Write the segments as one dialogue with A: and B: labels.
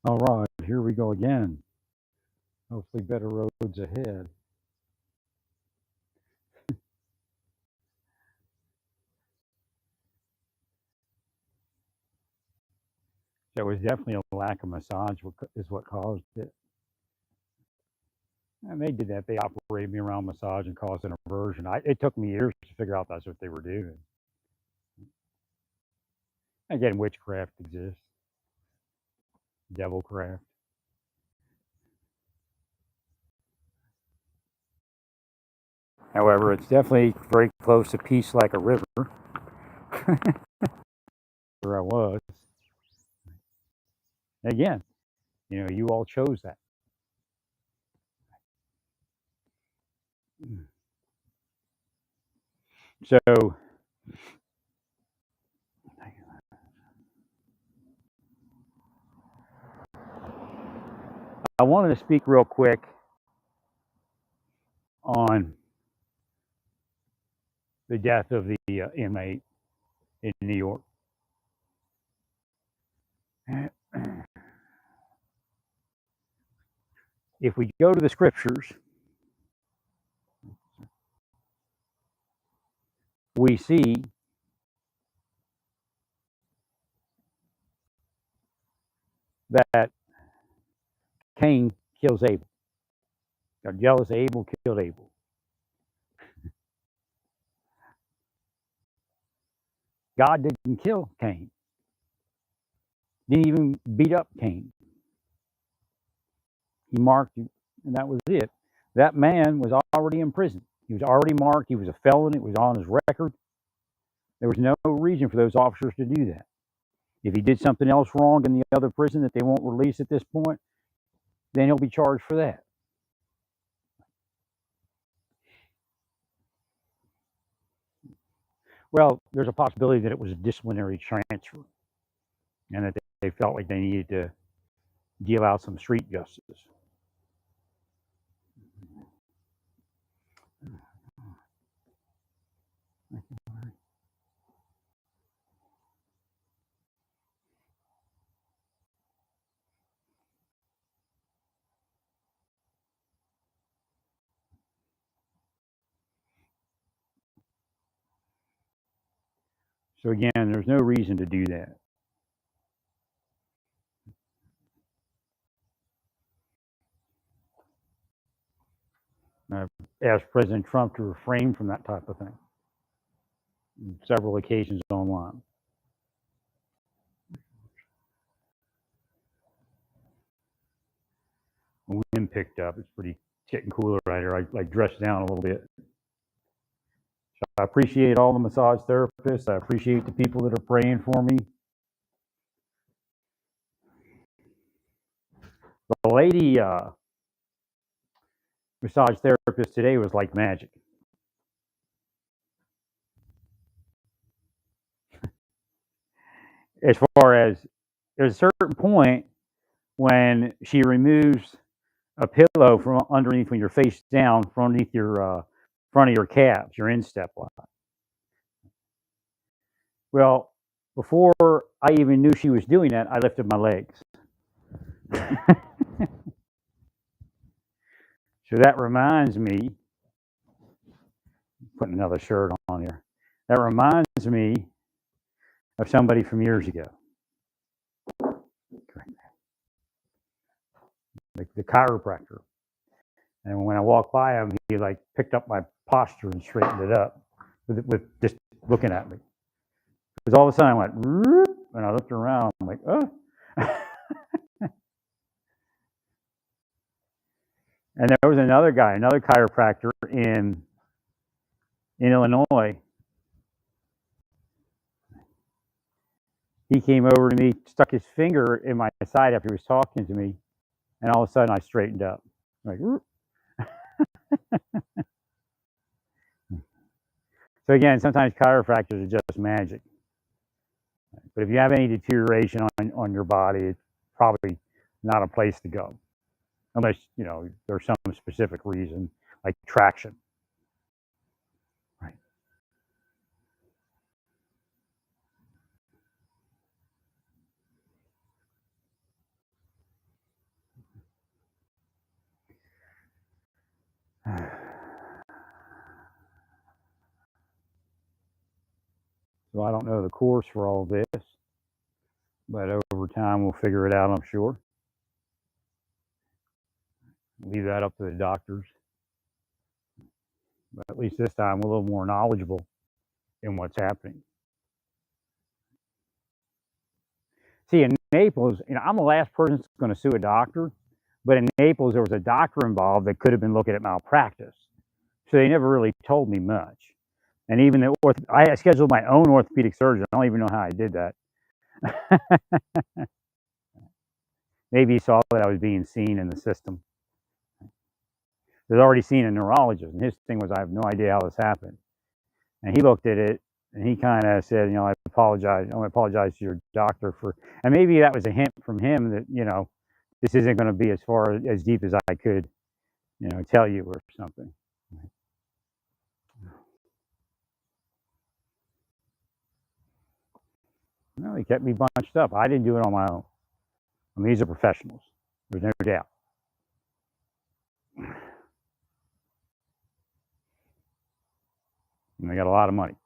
A: All right, here we go again. Hopefully, better roads ahead. There was definitely a lack of massage, is what caused it. And they did that. They operated me around massage and caused an aversion. It took me years to figure out that's what they were doing. Again, witchcraft exists, devilcraft. However, it's definitely very close to peace like a river, where I was. Again, you all chose that. So I wanted to speak real quick on the death of the inmate in New York. If we go to the scriptures, we see that Cain kills Abel. Got jealous Abel killed Abel. God didn't kill Cain. Didn't even beat up Cain. He marked, and that was it. That man was already in prison. He was already marked. He was a felon. It was on his record. There was no reason for those officers to do that. If he did something else wrong in the other prison that they won't release at this point, then he'll be charged for that. Well, there's a possibility that it was a disciplinary transfer and that they felt like they needed to deal out some street justice. So again, there's no reason to do that. I've asked President Trump to refrain from that type of thing on several occasions online. The wind picked up. It's getting cooler right here. I dressed down a little bit. So I appreciate all the massage therapists. I appreciate the people that are praying for me. The lady massage therapist today was like magic. As far as there's a certain point when she removes a pillow from underneath when you're face down from underneath your front of your calves, your instep line. Well, before I even knew she was doing that, I lifted my legs. So that reminds me, putting another shirt on here, that reminds me of somebody from years ago. The chiropractor. And when I walked by him, he like picked up my posture and straightened it up with just looking at me. Because all of a sudden I went, and I looked around. I'm like, oh. And there was another guy, another chiropractor in Illinois. He came over to me, stuck his finger in my side after he was talking to me, and all of a sudden I straightened up. Like, so again, sometimes chiropractors are just magic. But if you have any deterioration on your body, it's probably not a place to go, unless there's some specific reason like traction. Right. So I don't know the course for all this, but over time we'll figure it out, I'm sure. Leave that up to the doctors. But at least this time we're a little more knowledgeable in what's happening. See, in Naples, I'm the last person that's going to sue a doctor, but in Naples there was a doctor involved that could have been looking at malpractice, so they never really told me much. And even I scheduled my own orthopedic surgeon. I don't even know how I did that. Maybe he saw that I was being seen in the system. They'd already seen a neurologist, and his thing was, I have no idea how this happened. And he looked at it, and he kind of said, I apologize. I want to apologize to your doctor for, and maybe that was a hint from him that, this isn't going to be as far as deep as I could, tell you or something. No, he kept me bunched up. I didn't do it on my own. I mean, these are professionals. There's no doubt. And they got a lot of money.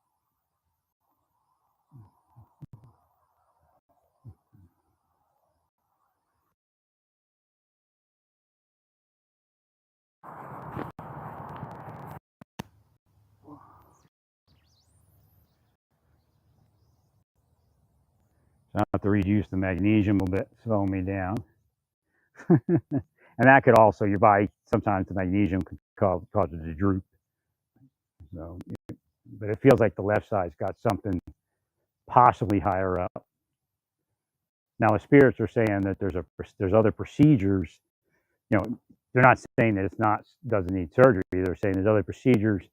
A: So I have to reduce the magnesium a bit, slowing me down. And that could also, your body, sometimes the magnesium could cause it to droop. So, but it feels like the left side's got something possibly higher up. Now the spirits are saying that there's other procedures. They're not saying that doesn't need surgery. They're saying there's other procedures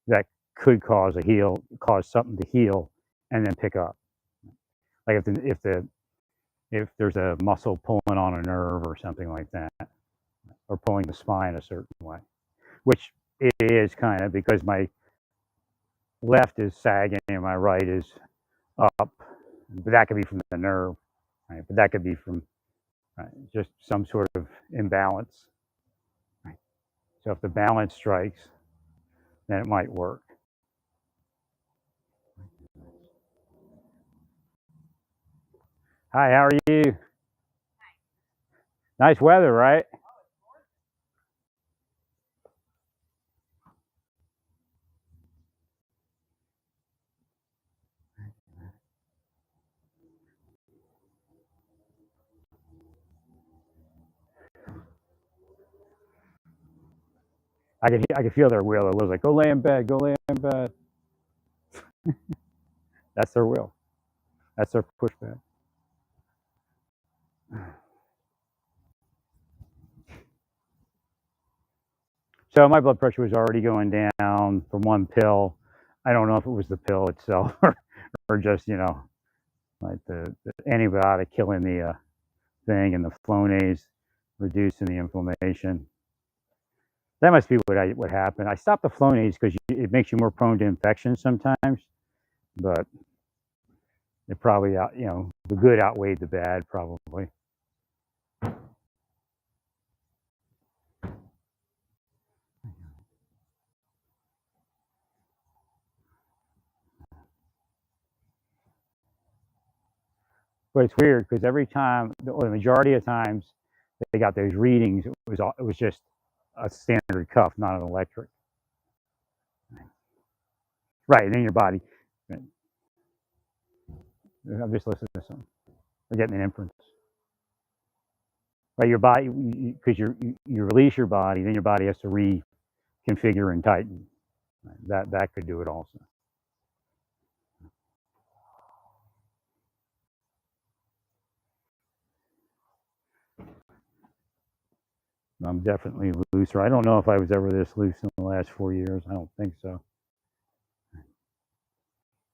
A: that could cause something to heal and then pick up. Like if there's a muscle pulling on a nerve or something like that, or pulling the spine a certain way, which it is kind of, because my left is sagging and my right is up. But that could be from the nerve, right? But that could be from just some sort of imbalance. Right? So if the balance strikes, then it might work. Hi, how are you? Nice weather, right? I could feel their will. It was like, go lay in bed, go lay in bed. That's their will. That's their pushback. So my blood pressure was already going down from one pill. I don't know if it was the pill itself or just, like the antibiotic killing the thing, and the Flonase reducing the inflammation. That must be what happened. I stopped the Flonase because it makes you more prone to infection sometimes, but it probably the good outweighed the bad probably. But it's weird because every time, or the majority of times, they got those readings, it was just a standard cuff, not an electric. Right, and in your body. I'm just listening to something. We're getting an inference. Right, your body, because you release your body, then your body has to reconfigure and tighten. That could do it also. I'm definitely looser. I don't know if I was ever this loose in the last 4 years. I don't think so.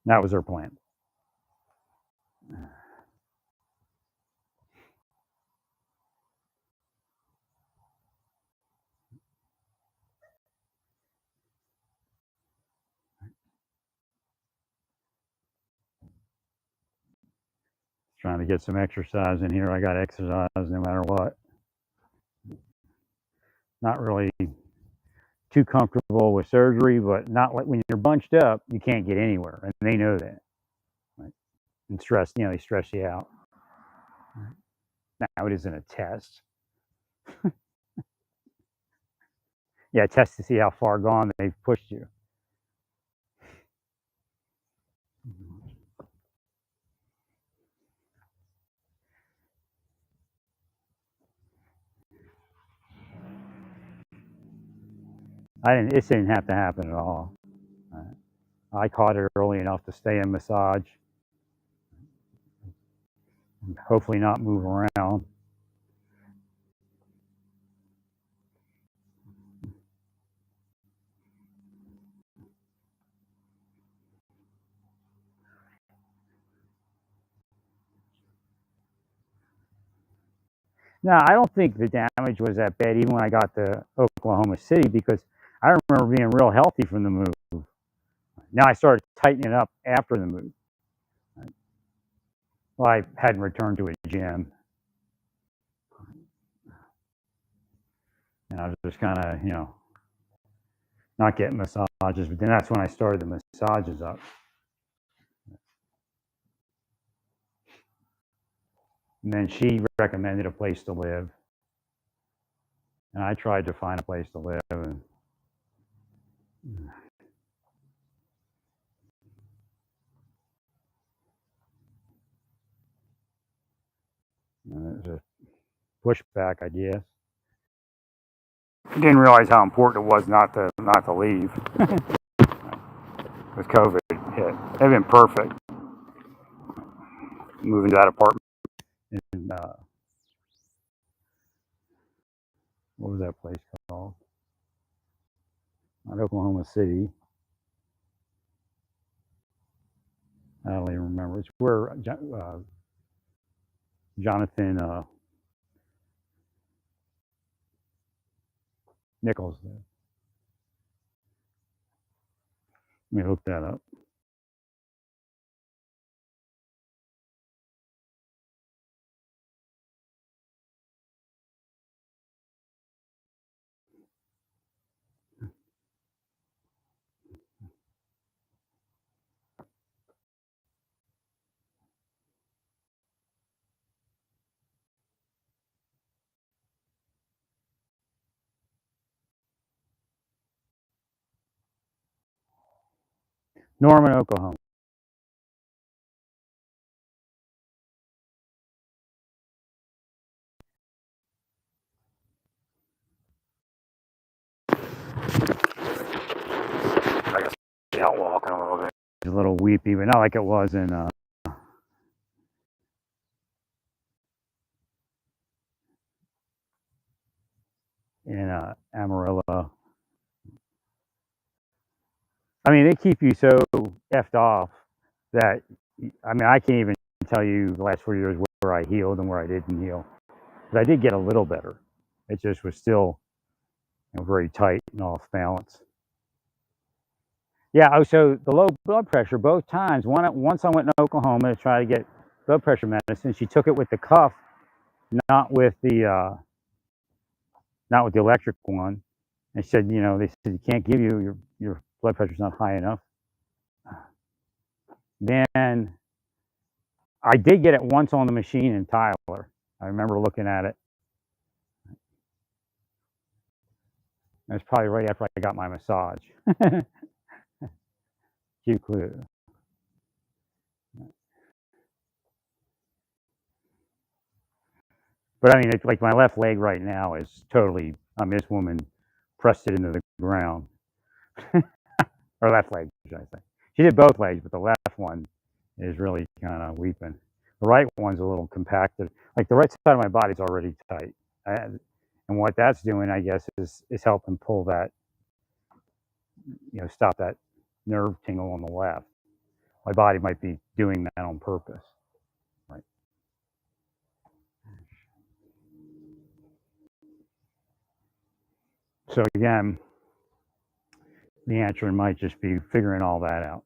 A: That was our plan. Trying to get some exercise in here. I got exercise no matter what. Not really too comfortable with surgery, but not like when you're bunched up, you can't get anywhere, and they know that. and stress. They stress you out. Now it isn't a test. Yeah, a test to see how far gone they've pushed you. It didn't have to happen at all. I caught it early enough to stay in massage, and hopefully not move around. No, I don't think the damage was that bad even when I got to Oklahoma City because I remember being real healthy from the move. Now I started tightening up after the move. Well, I hadn't returned to a gym, and I was just kind of, not getting massages. But then that's when I started the massages up. And then she recommended a place to live, and I tried to find a place to live, and it was a pushback, I guess. I didn't realize how important it was not to leave because COVID hit. It'd been perfect moving to that apartment in what was that place called? Not Oklahoma City. I don't even remember. It's where Jonathan Nichols lived. Let me look that up. Norman, Oklahoma. I guess out walking a little bit. It's a little weepy, but not like it was in Amarillo. I mean, they keep you so effed off that I can't even tell you the last 4 years where I healed and where I didn't heal. But I did get a little better. It just was still very tight and off balance. Yeah. Oh, so the low blood pressure both times. Once I went to Oklahoma to try to get blood pressure medicine. She took it with the cuff, not with the electric one. And she said, they said you can't give your blood pressure's not high enough. Then I did get it once on the machine in Tyler. I remember looking at it. It was probably right after I got my massage. Cute clue. But I mean, it's like my left leg right now is totally. This woman pressed it into the ground, or left leg, should I say? She did both legs, but the left one is really kind of weeping. The right one's a little compacted. Like the right side of my body's already tight, and what that's doing, I guess, is helping pull that, stop that nerve tingle on the left. My body might be doing that on purpose, right? So again, the answer might just be figuring all that out.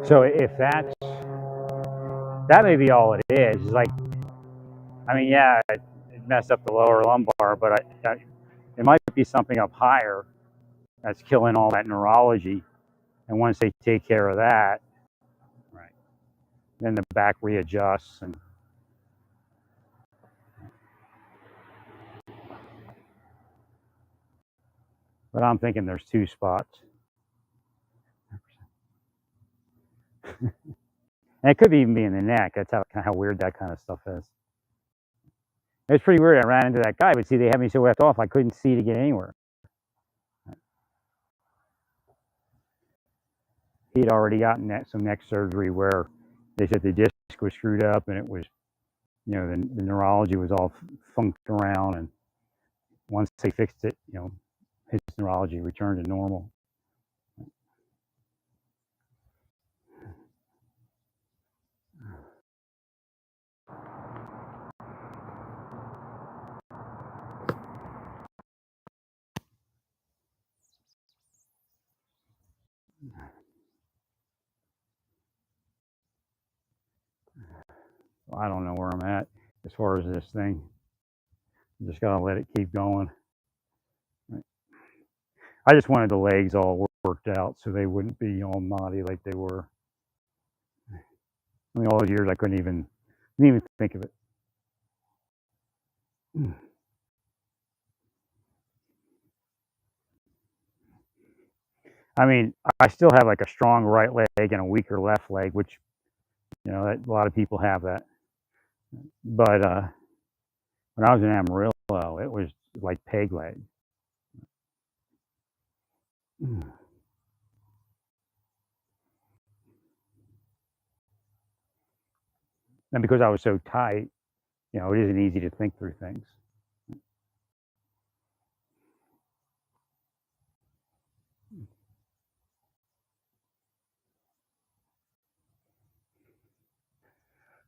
A: So if that may be all it is. It's like, I mean, yeah, it messed up the lower lumbar, but it might be something up higher that's killing all that neurology. And once they take care of that, right, then the back readjusts. And but I'm thinking there's two spots, and it could even be in the neck. That's how weird that kind of stuff is. It's pretty weird. I ran into that guy, but see, they had me so left off, I couldn't see to get anywhere. He'd already gotten some neck surgery where they said the disc was screwed up, and it was, the neurology was all funked around, and once they fixed it, his neurology returned to normal. So I don't know where I'm at as far as this thing. I'm just gotta let it keep going. I just wanted the legs all worked out so they wouldn't be all knotty like they were. I mean, all those years I couldn't even think of it. I mean, I still have like a strong right leg and a weaker left leg, which that, a lot of people have that. But when I was in Amarillo, it was like peg leg. And because I was so tight, it isn't easy to think through things.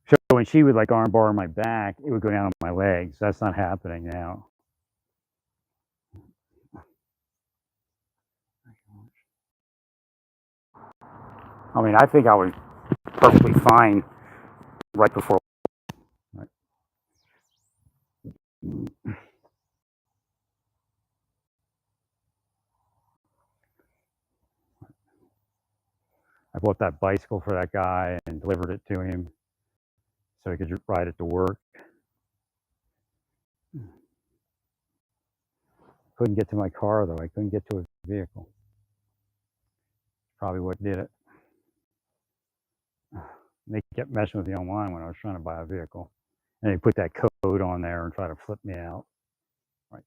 A: So when she would like arm bar my back, it would go down on my legs. That's not happening now. I mean, I think I was perfectly fine right before. Right. I bought that bicycle for that guy and delivered it to him so he could ride it to work. Couldn't get to my car though. I couldn't get to a vehicle. Probably what did it. They kept messing with me online when I was trying to buy a vehicle, and they put that code on there and try to flip me out. Right.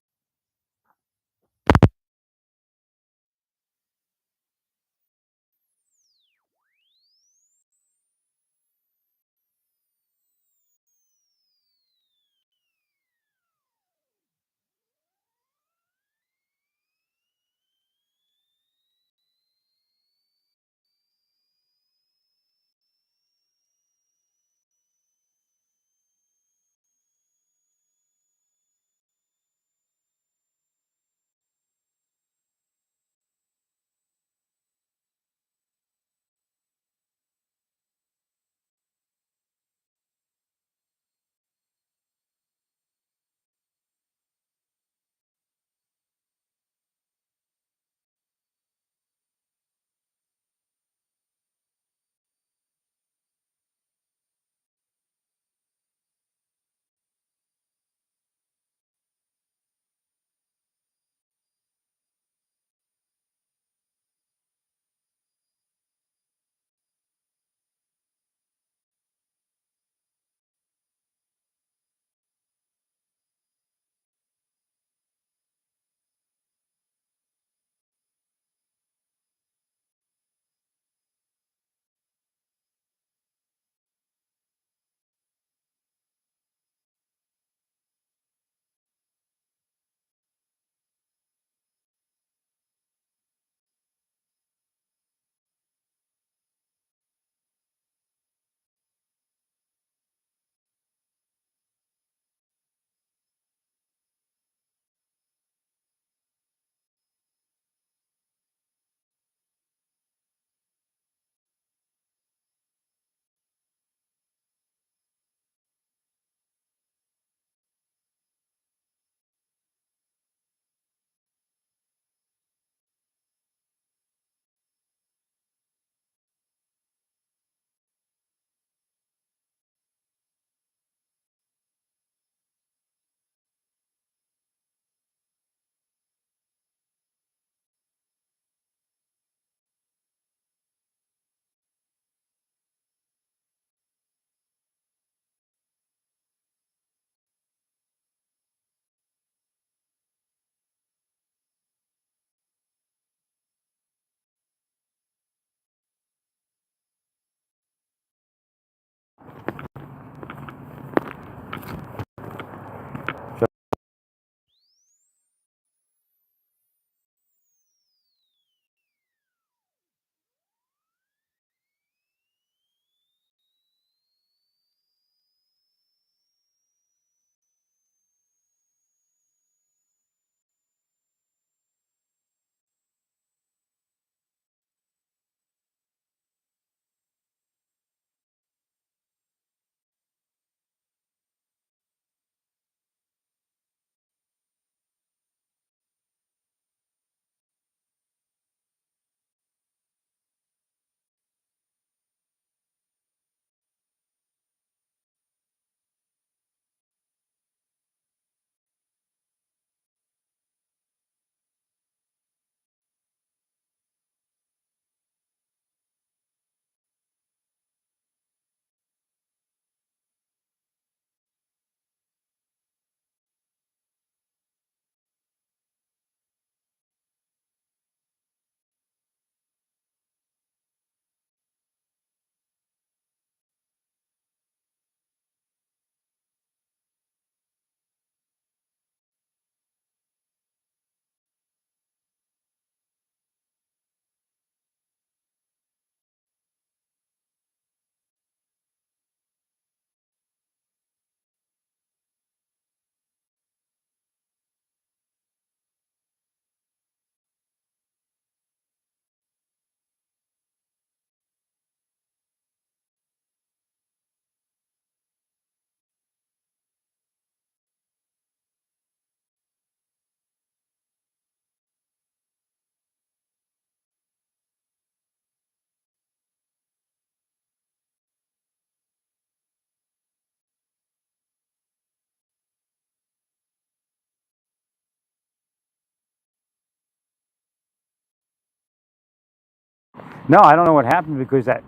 A: No, I don't know what happened because that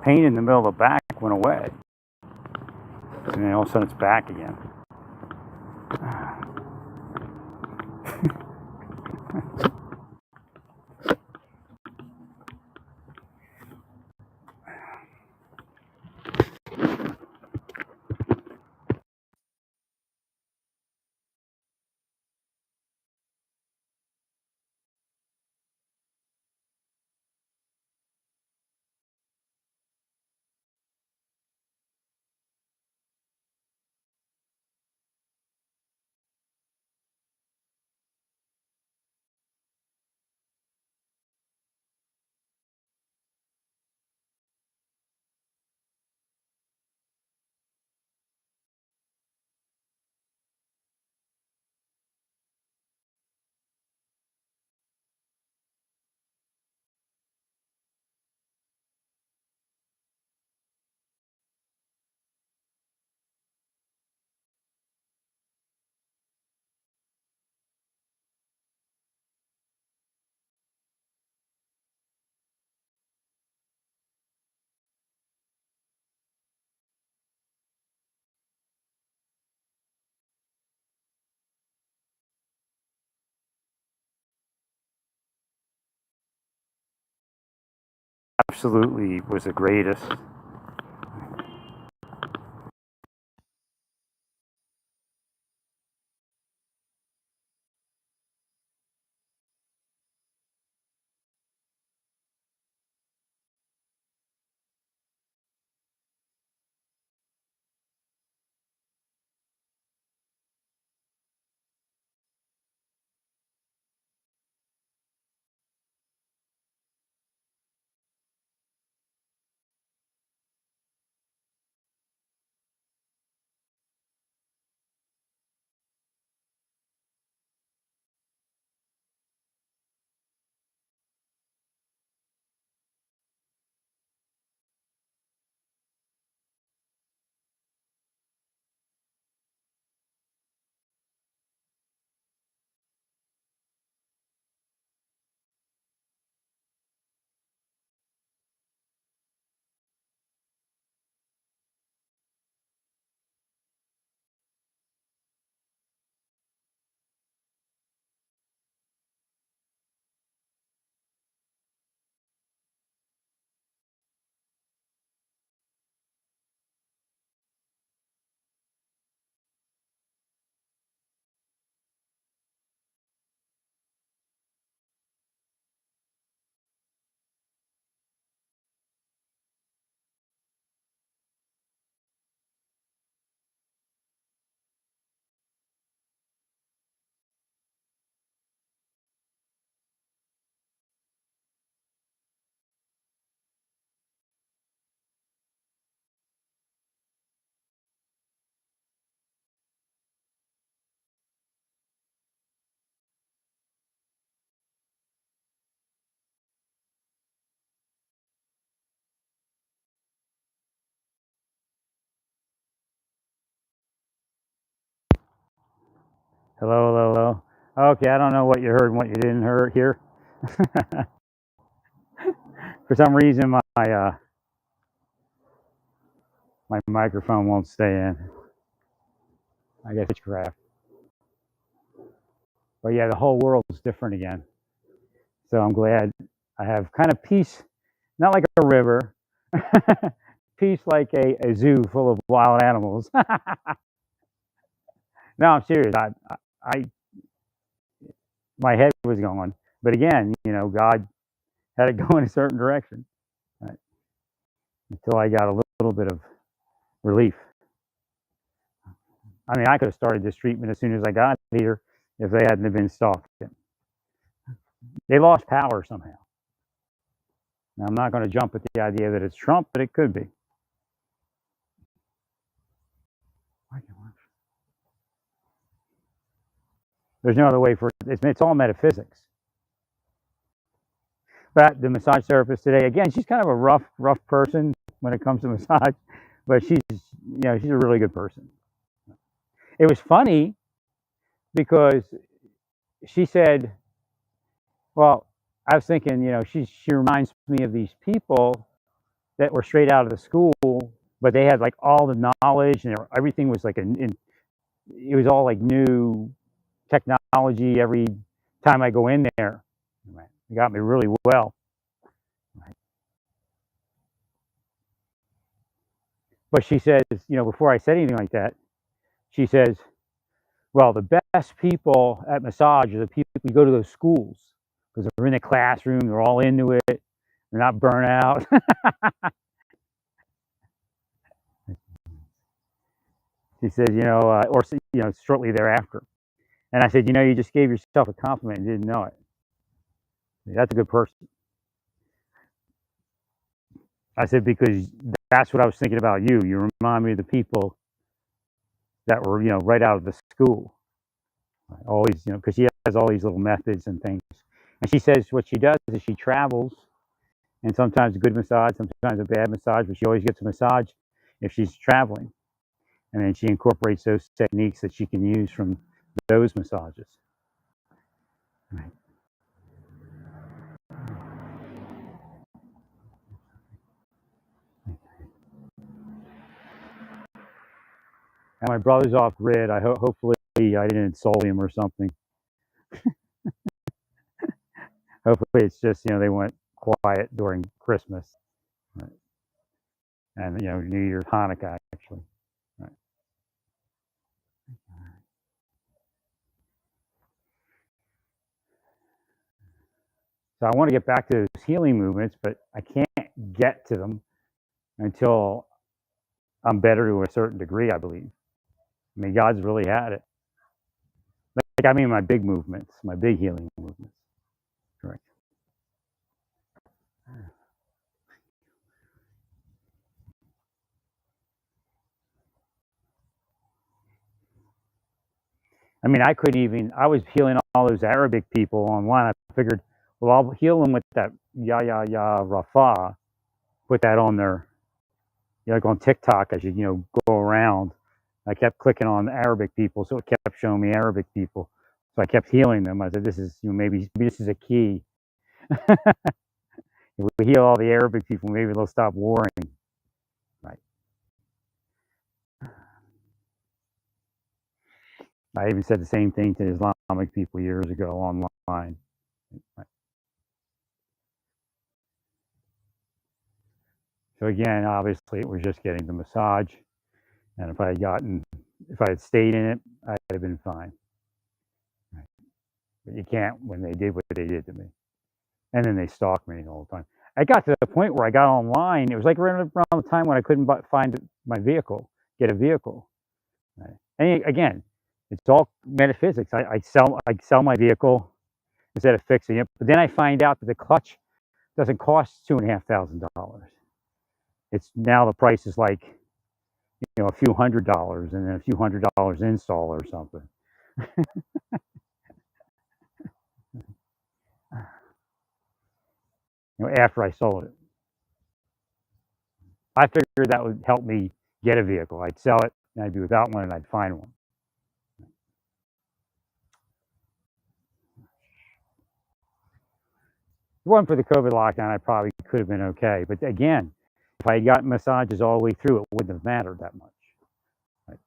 A: pain in the middle of the back went away, and then all of a sudden it's back again. Absolutely was the greatest. Hello, hello, hello. Okay, I don't know what you heard and what you didn't hear. For some reason, my microphone won't stay in. I guess it's crap. But yeah, the whole world is different again. So I'm glad I have kind of peace, not like a river, peace like a zoo full of wild animals. No, I'm serious. I, my head was going, but again, God had it go in a certain direction, right, until I got a little bit of relief. I mean, I could have started this treatment as soon as I got here if they hadn't have been stalking. They lost power somehow. Now, I'm not going to jump at the idea that it's Trump, but it could be. There's no other way for it. It's all metaphysics. But the massage therapist today, again, she's kind of a rough person when it comes to massage, but she's a really good person. It was funny because she said, "Well, I was thinking, she reminds me of these people that were straight out of the school, but they had like all the knowledge and everything was like it was all like new technology every time I go in there. Right. It got me really well. Right. But she says, before I said anything like that, she says, well, the best people at massage are the people you go to those schools because they're in the classroom, they're all into it, they're not burnt out. She said, or shortly thereafter. And I said, you just gave yourself a compliment and didn't know it. That's a good person. I said, because that's what I was thinking about you. You remind me of the people that were, right out of the school. Always, because she has all these little methods and things. And she says what she does is she travels, and sometimes a good massage, sometimes a bad massage, but she always gets a massage if she's traveling. And then she incorporates those techniques that she can use from those massages. Right. And my brother's off grid. Hopefully I didn't insult him or something. Hopefully it's just they went quiet during Christmas, right. And New Year's, Hanukkah actually. Right. So I want to get back to those healing movements, but I can't get to them until I'm better to a certain degree, I believe. I mean, God's really had it. Like, I mean, my big movements, my big healing movements. Correct. I mean, I was healing all those Arabic people online. I figured, well, I'll heal them with that Ya Rafa, put that on their, like on TikTok as go around. I kept clicking on Arabic people, so it kept showing me Arabic people. So I kept healing them. I said, this is, maybe this is a key. If we heal all the Arabic people, maybe they'll stop warring. Right. I even said the same thing to Islamic people years ago online. Right. So again, obviously, it was just getting the massage, and if I had stayed in it, I'd have been fine. Right. But you can't when they did what they did to me, and then they stalked me the whole time. I got to the point where I got online. It was like right around the time when I couldn't find my vehicle, get a vehicle. Right. And again, it's all metaphysics. I sell my vehicle instead of fixing it, but then I find out that the clutch doesn't cost $2,500. It's now the price is like a few $100s and then a few $100 install or something. After I sold it, I figured that would help me get a vehicle. I'd sell it, and I'd be without one, and I'd find one. If it wasn't for the COVID lockdown, I probably could have been okay. But again, if I had gotten massages all the way through, it wouldn't have mattered that much. Right.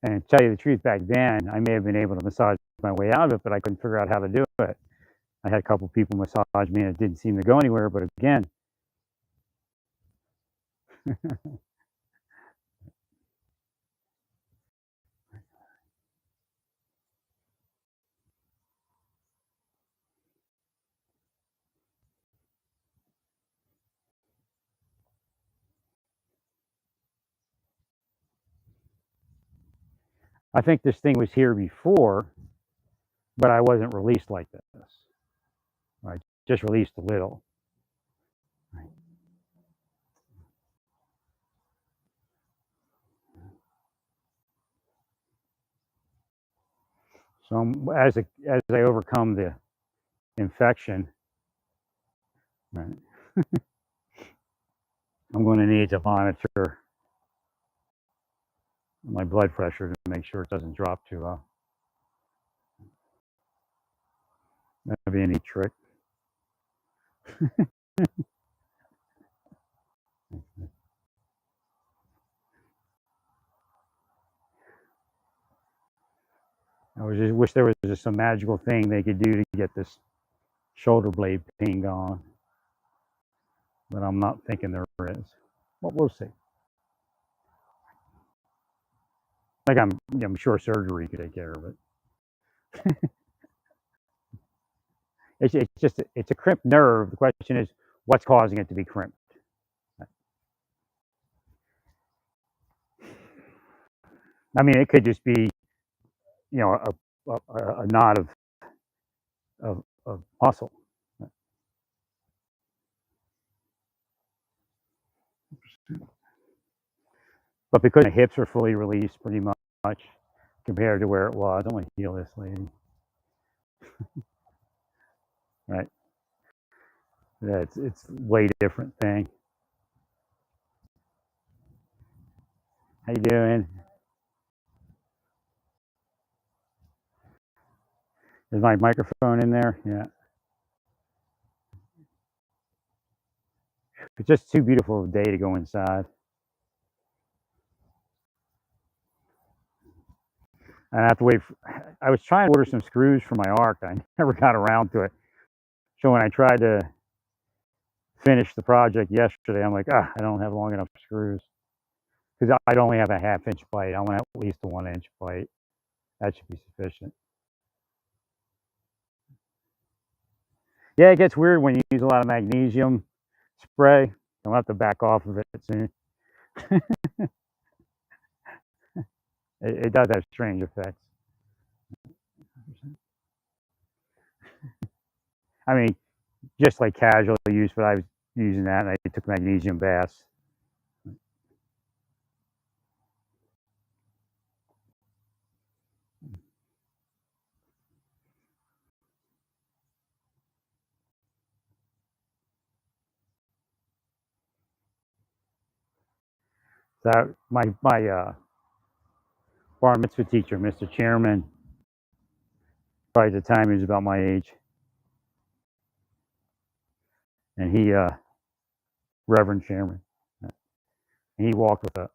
A: And to tell you the truth, back then, I may have been able to massage my way out of it, but I couldn't figure out how to do it. I had a couple people massage me, and it didn't seem to go anywhere. But again, I think this thing was here before, but I wasn't released like this. I just released a little. Right. So as I overcome the infection, right, I'm going to need to monitor my blood pressure to make sure it doesn't drop too low. That'd be a neat trick. I just wish there was just some magical thing they could do to get this shoulder blade pain gone, but I'm not thinking there is. But we'll see. Like I'm sure surgery could take care of it. It's just it's a crimped nerve. The question is, what's causing it to be crimped? I mean, it could just be, a knot of muscle. But because the hips are fully released pretty much compared to where it was, I'm going to heal this lady. Right? Yeah, it's way different thing. How you doing? Is my microphone in there? Yeah. It's just too beautiful a day to go inside. And I have to wait. I was trying to order some screws for my arc. I never got around to it. So when I tried to finish the project yesterday, I'm like, I don't have long enough screws because I'd only have a half-inch bite. I want at least a 1-inch bite. That should be sufficient. Yeah, it gets weird when you use a lot of magnesium spray. I'll have to back off of it soon. It does have strange effects. I mean, just like casual use, but I was using that and I took magnesium baths. So my bar mitzvah teacher, Mr. Chairman, probably at the time he was about my age, and he Reverend Chairman, and he walked with a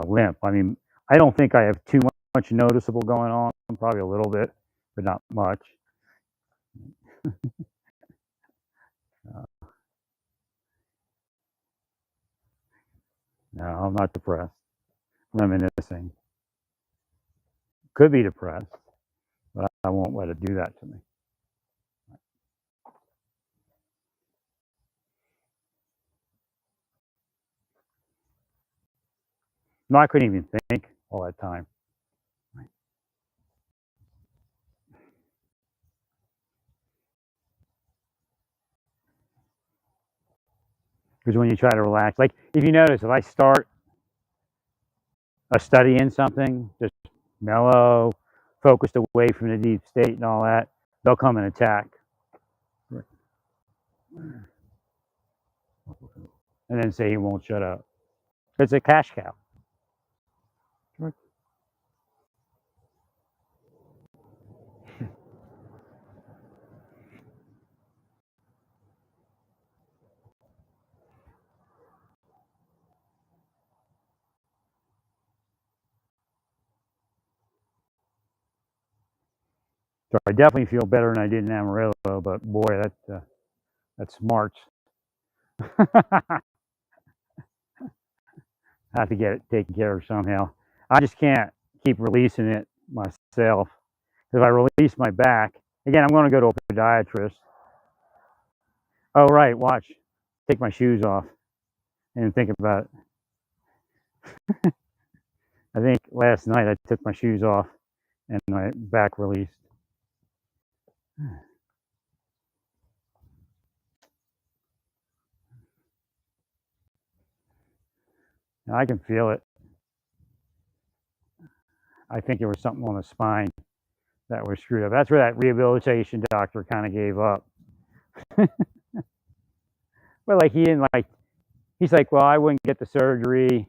A: limp. I mean, I don't think I have too much noticeable going on. Probably a little bit, but not much. No, I'm not depressed. Reminiscing. Could be depressed, but I won't let it do that to me. No, I couldn't even think all that time. Because when you try to relax, like if you notice, if I start a study in something, just mellow, focused away from the deep state and all that, they'll come and attack. And then say he won't shut up. It's a cash cow. So I definitely feel better than I did in Amarillo, but boy, that smarts. I have to get it taken care of somehow. I just can't keep releasing it myself. If I release my back, again, I'm going to go to a podiatrist. Oh, right, watch. Take my shoes off and think about it. I think last night I took my shoes off and my back released. Now I can feel it. I think there was something on the spine that was screwed up. That's where that rehabilitation doctor kind of gave up. But like he didn't like He's like, well, I wouldn't get the surgery.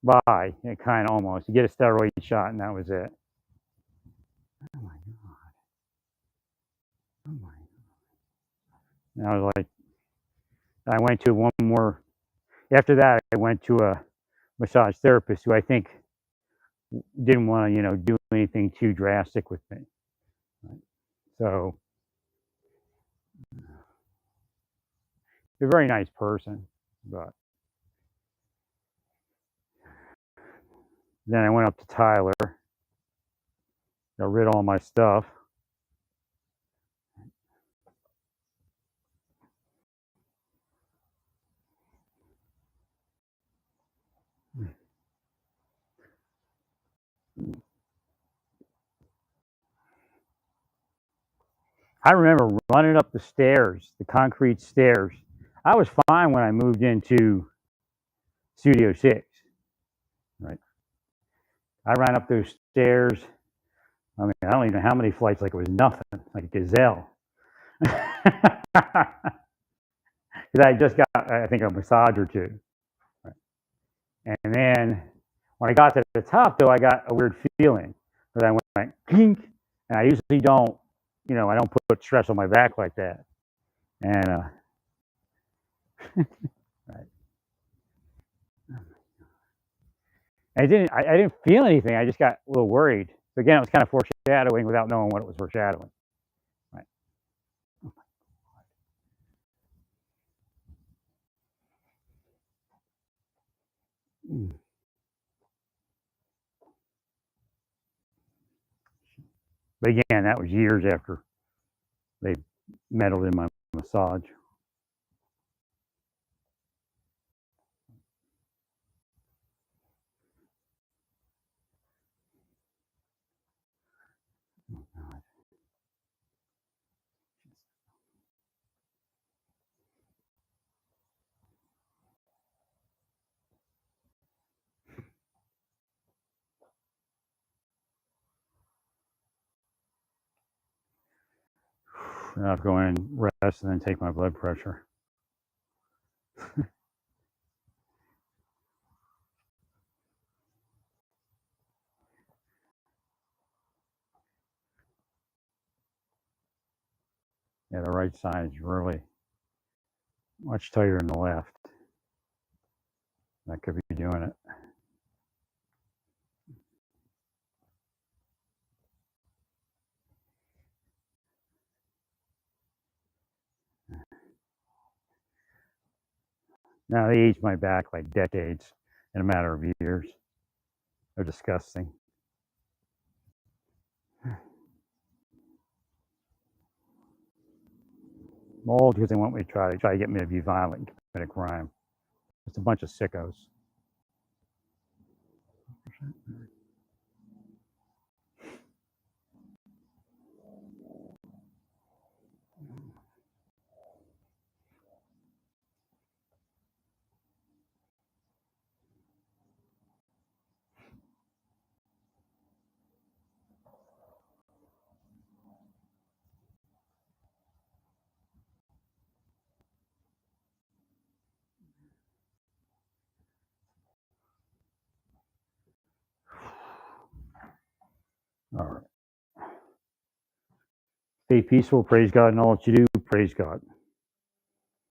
A: Bye. It kind of almost. You get a steroid shot, and that was it. Oh my god. Oh my. And I was like, I went to one more. After that, I went to a massage therapist who I think didn't want to, do anything too drastic with me. So, a very nice person, but then I went up to Tyler, got rid of all my stuff. I remember running up the stairs, the concrete stairs. I was fine when I moved into Studio 6, right? I ran up those stairs. I mean, I don't even know how many flights, like it was nothing, like a gazelle. Because I just got, I think, a massage or two. Right? And then when I got to the top, though, I got a weird feeling. Because I went clink, and I usually don't, I don't put stress on my back like that. And, right. I didn't feel anything. I just got a little worried. So again, it was kind of foreshadowing without knowing what it was foreshadowing. Right. But again, that was years after they meddled in my massage. I have to go in and rest and then take my blood pressure. Yeah, the right side is really much tighter than the left. That could be doing it. Now they aged my back like decades in a matter of years. They're disgusting. Mold because they want me to try to get me to be violent and commit a crime. It's a bunch of sickos. All right. Stay peaceful. Praise God in all that you do. Praise God.